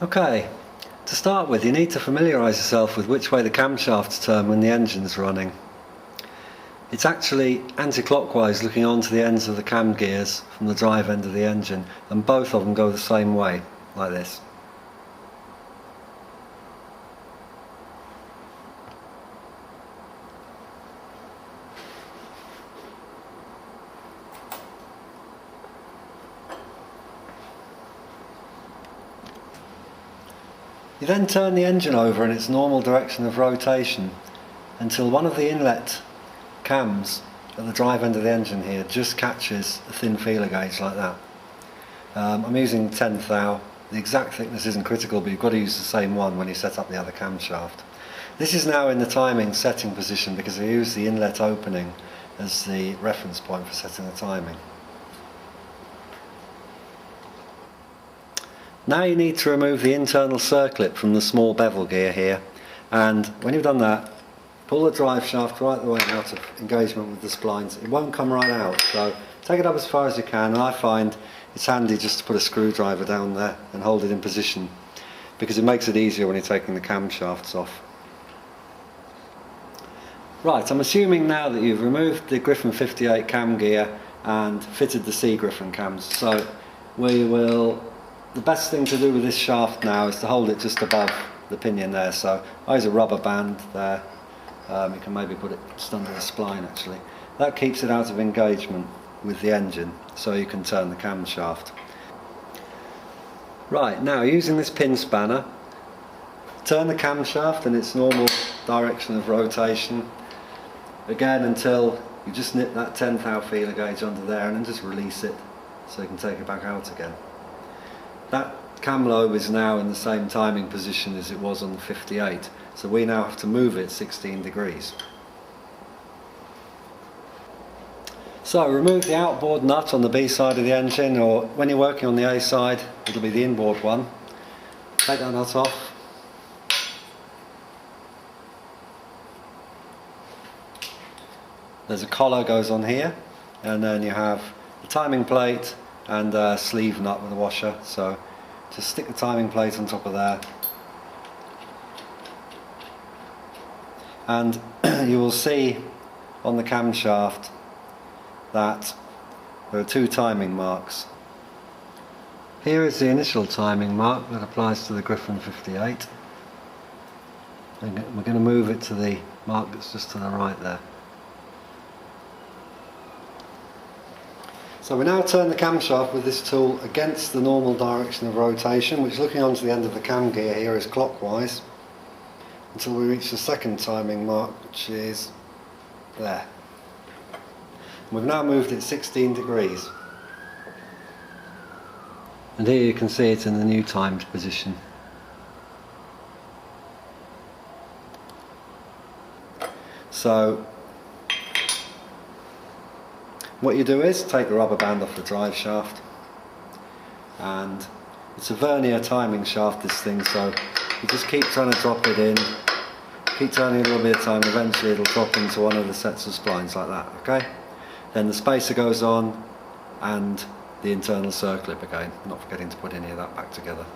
Okay, to start with, you need to familiarise yourself with which way the camshafts turn when the engine's running. It's actually anti-clockwise, looking onto the ends of the cam gears from the drive end of the engine, and both of them go the same way, like this. You then turn the engine over in its normal direction of rotation until one of the inlet cams at the drive end of the engine here just catches a thin feeler gauge like that. I'm using 10th thou. The exact thickness isn't critical, but you've got to use the same one when you set up the other camshaft. This is now in the timing setting position because I use the inlet opening as the reference point for setting the timing. Now you need to remove the internal circlip from the small bevel gear here, and when you've done that, pull the drive shaft right the way out of engagement with the splines. It won't come right out, so take it up as far as you can, and I find it's handy just to put a screwdriver down there and hold it in position because it makes it easier when you're taking the camshafts off. Right, I'm assuming now that you've removed the Griffon 58 cam gear and fitted the Sea Griffon cams, so the best thing to do with this shaft now is to hold it just above the pinion there. So I use a rubber band there. You can maybe put it just under the spline actually. That keeps it out of engagement with the engine so you can turn the camshaft. Right, now using this pin spanner, turn the camshaft in its normal direction of rotation again until you just nip that 10th thou feeler gauge under there, and then just release it so you can take it back out again. That cam lobe is now in the same timing position as it was on the 58, so we now have to move it 16 degrees. So remove the outboard nut on the B side of the engine, or when you're working on the A side it'll be the inboard one. Take that nut off. There's a collar goes on here, and then you have the timing plate and a sleeve nut with a washer, so just stick the timing plate on top of there, and you will see on the camshaft that there are two timing marks. Here is the initial timing mark that applies to the Griffon 58, and we're going to move it to the mark that's just to the right there. So we now turn the camshaft with this tool against the normal direction of rotation, which, looking onto the end of the cam gear here, is clockwise, until we reach the second timing mark, which is there. And we've now moved it 16 degrees. And here you can see it in the new timed position. So what you do is take the rubber band off the drive shaft, and it's a vernier timing shaft, this thing, so you just keep trying to drop it in, keep turning a little bit of time, eventually it'll drop into one of the sets of splines like that, okay? Then the spacer goes on and the internal circlip again, not forgetting to put any of that back together.